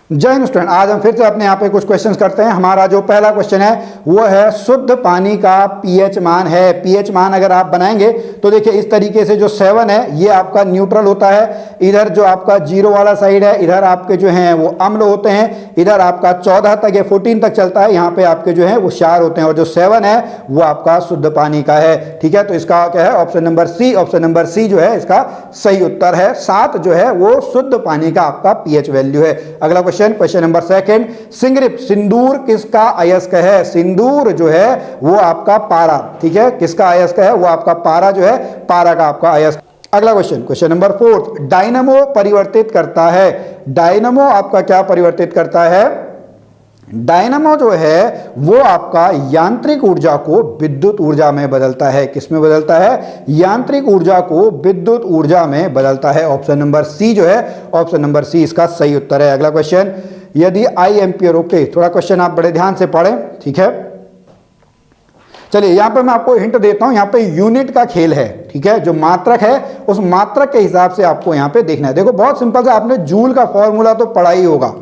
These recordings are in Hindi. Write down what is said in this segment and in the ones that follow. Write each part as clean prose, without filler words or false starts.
जय हिंद स्टूडेंट, आज हम फिर से अपने यहाँ पे कुछ क्वेश्चंस करते हैं। हमारा जो पहला क्वेश्चन है वो है शुद्ध पानी का पीएच मान है। पीएच मान अगर आप बनाएंगे तो देखिए इस तरीके से जो 7 है ये आपका न्यूट्रल होता है, इधर जो आपका 0 वाला साइड है इधर आपके जो हैं वो अम्ल होते हैं, इधर आपका 14 तक या 14 तक चलता है, यहाँ पे आपके जो है वो क्षार होते हैं, और जो 7 है वो आपका शुद्ध पानी का है। ठीक है, तो इसका क्या है option number C, option number C जो है इसका सही उत्तर है। 7 जो है वो शुद्ध पानी का आपका पीएच वैल्यू है। अगला क्वेश्चन नंबर सेकंड, सिंगरिप सिंदूर किसका अयस्क है? सिंदूर जो है वो आपका पारा, ठीक है, किसका अयस्क है? वो आपका पारा जो है, पारा का आपका अयस्क। अगला क्वेश्चन नंबर 4, डायनामो परिवर्तित करता है। डायनामो आपका क्या परिवर्तित करता है? डायनामो जो है वो आपका यांत्रिक ऊर्जा को विद्युत ऊर्जा में बदलता है। किस में बदलता है? यांत्रिक ऊर्जा को विद्युत ऊर्जा में बदलता है। ऑप्शन नंबर सी जो है, ऑप्शन नंबर सी इसका सही उत्तर है। अगला क्वेश्चन, यदि आई एम्पियर, ओके, थोड़ा क्वेश्चन आप बड़े ध्यान से पढ़ें, ठीक है। चलिए यहां पे मैं आपको हिंट देता हूं, यहां पे यूनिट का खेल है, ठीक है, जो मात्रक है उस मात्रक के हिसाब से आपको यहां पे देखना है। देखो बहुत सिंपल से, आपने जूल का फॉर्मूला तो पढ़ा ही होगा,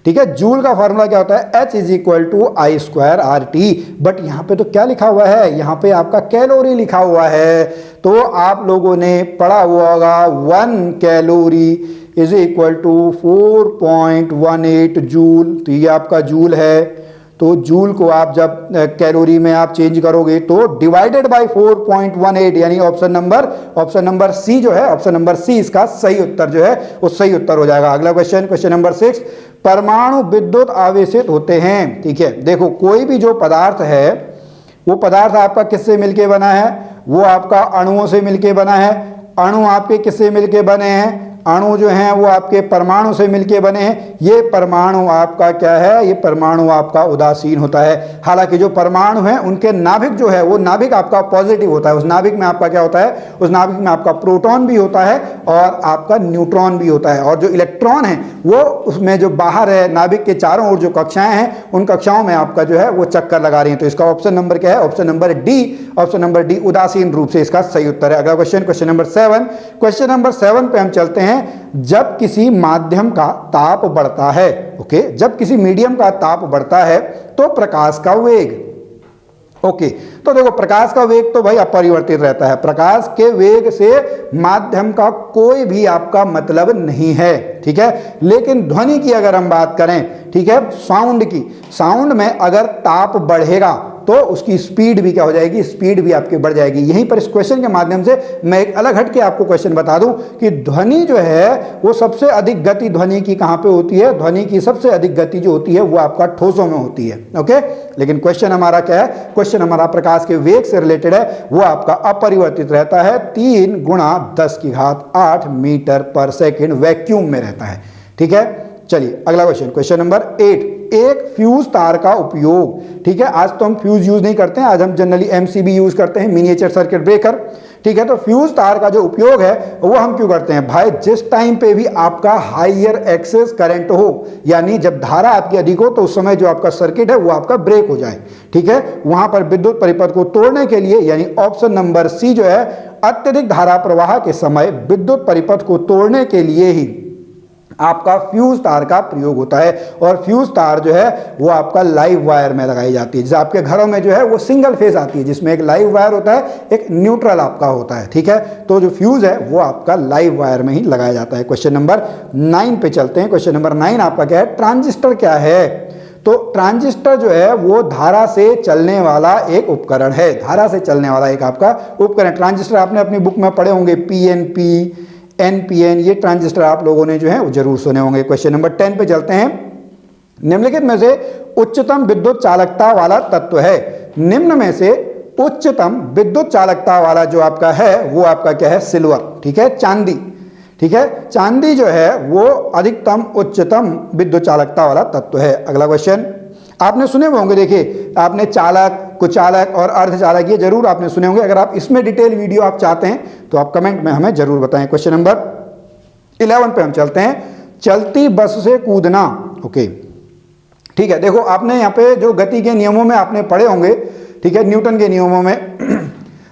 ठीक है। जूल का फॉर्मूला क्या होता है? H = I²RT। बट यहाँ पे तो क्या लिखा हुआ है? यहाँ पे आपका कैलोरी लिखा हुआ है। तो आप लोगों ने पढ़ा हुआ होगा 1 कैलोरी = 4.18 जूल। तो ये आपका जूल है। तो जूल को आप जब कैलोरी में आप चेंज करोगे तो डिवाइडेड बाय 4.18, यानी ऑप्शन नंबर सी जो है, ऑप्शन नंबर सी इसका सही उत्तर जो है वो सही उत्तर हो जाएगा। अगला क्वेश्चन नंबर 6, परमाणु विद्युत आवेशित होते हैं, ठीक है। देखो कोई भी जो पदार्थ है वो पदार्थ आपका किससे मिलके बना है? वो आपका अणुओं से मिलके बना है। अणु आपके किससे मिलके बने हैं? अणु जो हैं वो आपके परमाणु से मिलके बने हैं। ये परमाणु आपका क्या है? ये परमाणु आपका उदासीन होता है। हालांकि जो परमाणु हैं उनके नाभिक जो है वो नाभिक आपका पॉजिटिव होता है। उस नाभिक में आपका क्या होता है? उस नाभिक में आपका प्रोटॉन भी होता है और आपका न्यूट्रॉन भी होता है, और जो इलेक्ट्रॉन है वो उसमें जो बाहर है नाभिक के चारों ओर जो कक्षाएं हैं उन कक्षाओं में आपका जो है वो चक्कर लगा रही हैं। तो इसका ऑप्शन नंबर क्या है? Option number D, option number D उदासीन रूप से इसका सही उत्तर है। अगला क्वेश्चन नंबर 7, क्वेश्चन नंबर 7 पे हम चलते हैं। जब किसी माध्यम का ताप बढ़ता है, ओके, जब किसी मीडियम का ताप बढ़ता है तो प्रकाश का वेग, ओके, तो देखो प्रकाश का वेग तो भाई अपरिवर्तित रहता है। प्रकाश के वेग से माध्यम का कोई भी आपका मतलब नहीं है, ठीक है। लेकिन ध्वनि की अगर हम बात करें, ठीक है, साउंड की, साउंड में अगर ताप बढ़ेगा तो उसकी स्पीड भी क्या हो जाएगी? स्पीड भी आपकी बढ़ जाएगी। यहीं पर इस क्वेश्चन के माध्यम से मैं एक अलग हट के आपको क्वेश्चन बता दूं कि ध्वनि जो है वो सबसे अधिक गति ध्वनि की कहां पे होती है? ध्वनि की सबसे अधिक गति जो होती है वो आपका ठोसों में होती है, ओके। लेकिन क्वेश्चन हमारा क्या है? क्वेश्चन हमारा प्रकाश के वेग से रिलेटेड है, वो आपका अपरिवर्तित रहता है, 3 × 10⁸ मीटर पर सेकेंड वैक्यूम में रहता है, ठीक है। चलिए अगला क्वेश्चन नंबर 8, एक फ्यूज तार का उपयोग, ठीक है। आज तो हम फ्यूज यूज नहीं करते हैं, आज हम जनरली एमसीबी यूज करते हैं, मिनिएचर सर्किट ब्रेकर, ठीक है। तो फ्यूज तार का जो उपयोग है वो हम क्यों करते हैं? भाई जिस टाइम पे भी आपका हायर एक्सेस करंट हो, यानी जब धारा आपकी अधिक हो तो उस समय जो आपका सर्किट है वो आपका ब्रेक हो जाए, ठीक है, वहां पर विद्युत परिपथ को तोड़ने के लिए, यानी ऑप्शन नंबर सी जो है, अत्यधिक धारा प्रवाह के समय विद्युत परिपथ को तोड़ने के लिए ही आपका फ्यूज तार का प्रयोग होता है। और फ्यूज तार जो है वो आपका लाइव वायर में लगाई जाती है। जैसे आपके घरों में जो है वो सिंगल फेज आती है जिसमें एक लाइव वायर होता है, एक न्यूट्रल आपका होता है, ठीक है। तो जो फ्यूज है वो आपका लाइव वायर में ही लगाया जाता है। क्वेश्चन नंबर 9 पे चलते हैं। क्वेश्चन नंबर 9 आपका क्या है? ट्रांजिस्टर क्या है? तो ट्रांजिस्टर जो है वो धारा से चलने वाला एक उपकरण है, धारा से चलने वाला एक आपका उपकरण। ट्रांजिस्टर आपने अपनी बुक में पढ़े होंगे, पीएनपी, एनपीएन, ये ट्रांजिस्टर आप लोगों ने जो है वो जरूर सुने होंगे। क्वेश्चन नंबर 10 पे चलते हैं। निम्नलिखित में से उच्चतम विद्युत चालकता वाला तत्व है। निम्न में से उच्चतम विद्युत चालकता वाला जो आपका है वो आपका क्या है? सिल्वर, ठीक है, चांदी, ठीक है। चांदी जो है वो अधिकतम उच्चतम विद्युत चालकता वाला तत्व है। अगला क्वेश्चन आपने सुने होंगे, देखिए आपने चालक, कुचालक और अर्धचालक ये जरूर आपने सुने होंगे। अगर आप इसमें डिटेल वीडियो आप चाहते हैं तो आप कमेंट में हमें जरूर बताएं। क्वेश्चन नंबर 11 पे हम चलते हैं। चलती बस से कूदना, ओके, ठीक है। देखो आपने यहाँ पे जो गति के नियमों में आपने पढ़े होंगे, ठीक है, न्यूटन के नियमों में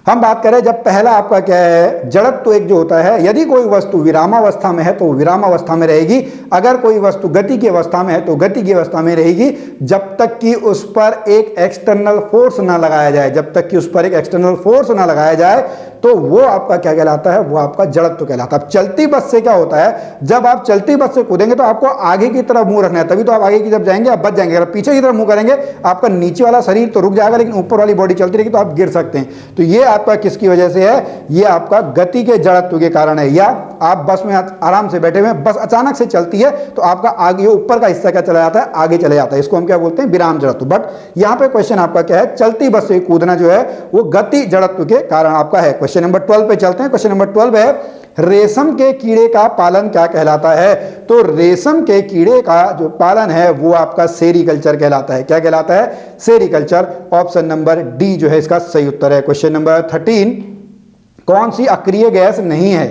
हम बात करें जब पहला आपका क्या है, जड़त्व तो एक जो होता है, यदि कोई वस्तु विरामावस्था में है तो विरामावस्था में रहेगी, अगर कोई वस्तु गति की अवस्था में है तो गति की अवस्था में रहेगी, जब तक कि उस पर एक एक्सटर्नल फोर्स ना लगाया जाए, जब तक कि उस पर एक एक्सटर्नल फोर्स ना लगाया जाए तो वो आपका क्या कहलाता है, वो आपका जड़त्व कहलाता है। अब चलती बस से क्या होता है, जब आप चलती बस से कूदेंगे तो आपको आगे की तरफ मुंह रखना है, तभी तो आप आगे की जब जाएंगे आप बच जाएंगे। अगर पीछे की तरफ मुंह करेंगे आपका नीचे वाला शरीर तो रुक जाएगा, लेकिन ऊपर वाली बॉडी चलती रहेगी तो आप गिर सकते हैं। तो ये आपका किसकी वजह से है, ये आपका गति के जड़त्व के कारण है। या आप बस में आराम से बैठे हुए, बस अचानक से चलती है तो आपका आगे ऊपर का हिस्सा क्या चला जाता है, आगे चले जाता है, इसको हम क्या बोलते हैं, विराम जड़त्व। बट यहाँ पे क्वेश्चन आपका क्या है, चलती बस से कूदना जो है वो गति जड़त्व के कारण आपका है। क्वेश्चन नंबर 12 पे चलते हैं। क्वेश्चन नंबर 12 है, रेशम के कीड़े का पालन क्या कहलाता है। तो रेशम के कीड़े का जो पालन है वो आपका सेरीकल्चर कहलाता है। क्या कहलाता है, सेरीकल्चर। ऑप्शन नंबर डी जो है इसका सही उत्तर है। क्वेश्चन नंबर 13, कौन सी अक्रिय गैस नहीं है।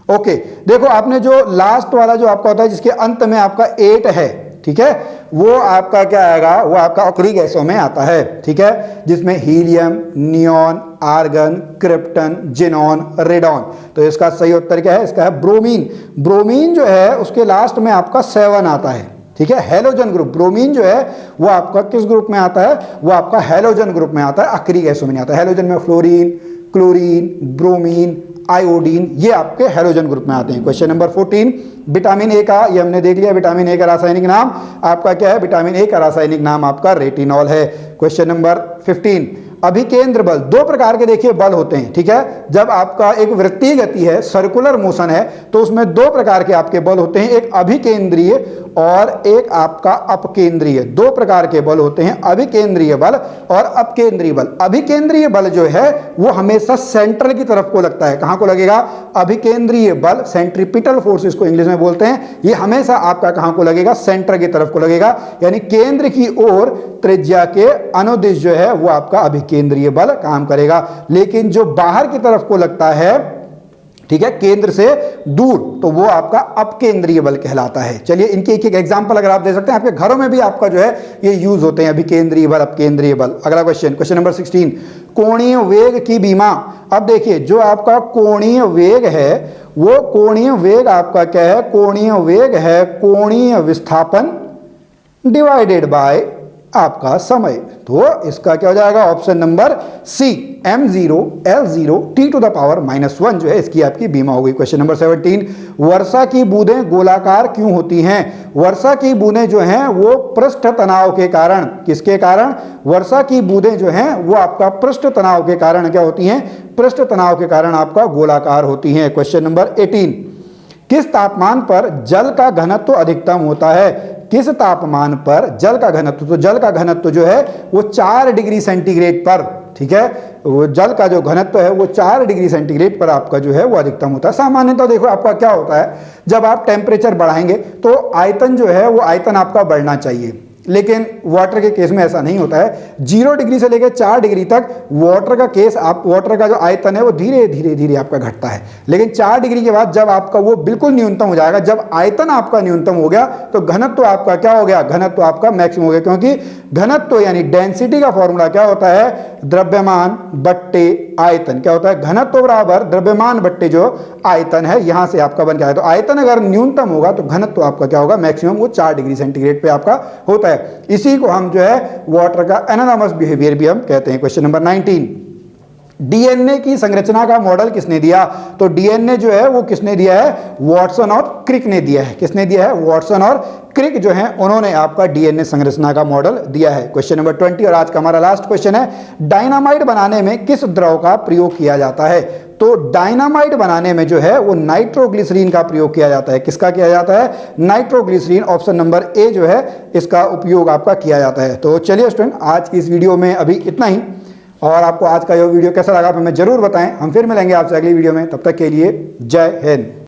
ओके, देखो आपने जो लास्ट वाला जो आपका होता है जिसके अंत में आपका 8 है, ठीक है, वो आपका क्या आएगा, वो आपका अक्रिय गैसों में आता है, ठीक है, जिसमें helium, neon, argon, krypton, xenon, radon. तो इसका सही उत्तर क्या है, इसका है ब्रोमीन। ब्रोमीन जो है उसके लास्ट में आपका 7 आता है, ठीक है, हैलोजन ग्रुप। ब्रोमीन जो है वो आपका किस ग्रुप में आता है, वो आपका हैलोजन ग्रुप में आता है, अक्रिय गैसों में नहीं आता है। हैलोजन में फ्लोरीन, क्लोरीन, ब्रोमीन, आयोडीन, ये आपके हैलोजन ग्रुप में आते हैं। क्वेश्चन नंबर 14, विटामिन ए का, ये हमने देख लिया, विटामिन ए का रासायनिक नाम आपका क्या है, विटामिन ए का रासायनिक नाम आपका रेटिनॉल है। क्वेश्चन नंबर 15, अभिकेंद्र बल। दो प्रकार के देखिए बल होते हैं, ठीक है, जब आपका एक वृत्तीय गति है, सर्कुलर मोशन है, तो उसमें दो प्रकार के आपके बल होते हैं, एक अभिकेंद्रीय और एक आपका अपकेंद्रीय। दो प्रकार के बल होते हैं, अभिकेंद्रीय बल और अपकेंद्रीय बल। अभिकेंद्रीय बल जो है वो हमेशा सेंट्रल की तरफ को लगता है। कहां को लगेगा, अभिकेंद्रीय बल, सेंट्रीपिटल फोर्स इसको इंग्लिश में बोलते हैं, ये हमेशा आपका कहां को लगेगा, सेंटर की तरफ को लगेगा, यानी केंद्र की ओर त्रिज्या के अनुदिश जो है वो आपका अभिकेंद्रीय बल काम करेगा। लेकिन जो बाहर की तरफ को लगता है, ठीक है, केंद्र से दूर, तो वो आपका अपकेंद्रीय बल कहलाता है। चलिए इनके एक एक एग्जांपल अगर आप दे सकते हैं, आपके घरों में भी आपका जो है ये यूज होते हैं, अभिकेंद्रीय बल, अपकेंद्रीय बल। अगला क्वेश्चन, क्वेश्चन नंबर 16, कोणीय वेग की बीमा। अब देखिए जो आपका कोणीय वेग है, वो कोणीय वेग आपका क्या है, कोणीय वेग है कोणीय विस्थापन डिवाइडेड बाय आपका समय। तो इसका क्या हो जाएगा, option number C, m0 l0 t to the power -1 जो है इसकी आपकी बीमा हो गई। क्वेश्चन नंबर 17, वर्षा की बूंदें गोलाकार क्यों होती हैं। वर्षा की बूंदें जो हैं वो पृष्ठ तनाव के कारण, किसके कारण, वर्षा की बूंदें जो हैं वो आपका पृष्ठ तनाव के कारण क्या होती हैं, पृष्ठ तनाव के कारण आपका गोलाकार होती हैं। क्वेश्चन नंबर 18, किस तापमान पर जल का घनत्व अधिकतम होता है। किस तापमान पर जल का घनत्व, तो जल का घनत्व जो है वो 4 डिग्री सेंटीग्रेड पर, ठीक है, वो जल का जो घनत्व है वो 4 डिग्री सेंटीग्रेड पर आपका जो है वो अधिकतम होता है। सामान्यतः देखो आपका क्या होता है, जब आप टेम्परेचर बढ़ाएंगे तो आयतन जो है वो आयतन आपका बढ़ना चाहिए, लेकिन वाटर के केस में ऐसा नहीं होता है। 0 डिग्री से लेकर 4 डिग्री तक वाटर का केस, आप वाटर का जो आयतन है वो धीरे धीरे धीरे आपका घटता है, लेकिन 4 डिग्री के बाद जब आपका वो बिल्कुल न्यूनतम हो जाएगा, जब आयतन आपका न्यूनतम हो गया तो घनत्व आपका क्या हो गया, घनत्व आपका मैक्सिमम हो गया। क्योंकि घनत्व यानी डेंसिटी का फॉर्मूला क्या होता है, द्रव्यमान बट्टे आयतन। क्या होता है, घनत्व बराबर द्रव्यमान बट्टे जो आयतन है, यहां से आपका बन के आया। तो आयतन अगर न्यूनतम होगा तो घनत्व आपका क्या होगा, मैक्सिमम, वो 4 डिग्री सेंटीग्रेड पे आपका होता है। इसी को हम जो है वाटर का एनानॉमस बिहेवियर भी हम कहते हैं। क्वेश्चन नंबर 19, डीएनए की संरचना का मॉडल किसने दिया। तो डीएनए जो है वो किसने दिया है, वॉटसन और क्रिक ने दिया है। किसने दिया है, वॉटसन और क्रिक जो है उन्होंने आपका डीएनए संरचना का मॉडल दिया है। क्वेश्चन नंबर 20 और आज का हमारा लास्ट क्वेश्चन है, डायनामाइट बनाने में किस द्रव का प्रयोग किया जाता है। तो डायनामाइट बनाने में जो है वो नाइट्रोग्लिसरीन का प्रयोग किया जाता है। किसका किया जाता है, नाइट्रोग्लिसरीन। ऑप्शन नंबर ए जो है इसका उपयोग आपका किया जाता है। तो चलिए स्टूडेंट, आज की इस वीडियो में अभी इतना ही, और आपको आज का यह वीडियो कैसा लगा हमें जरूर बताएं। हम फिर मिलेंगे आपसे अगली वीडियो में, तब तक के लिए जय हिंद।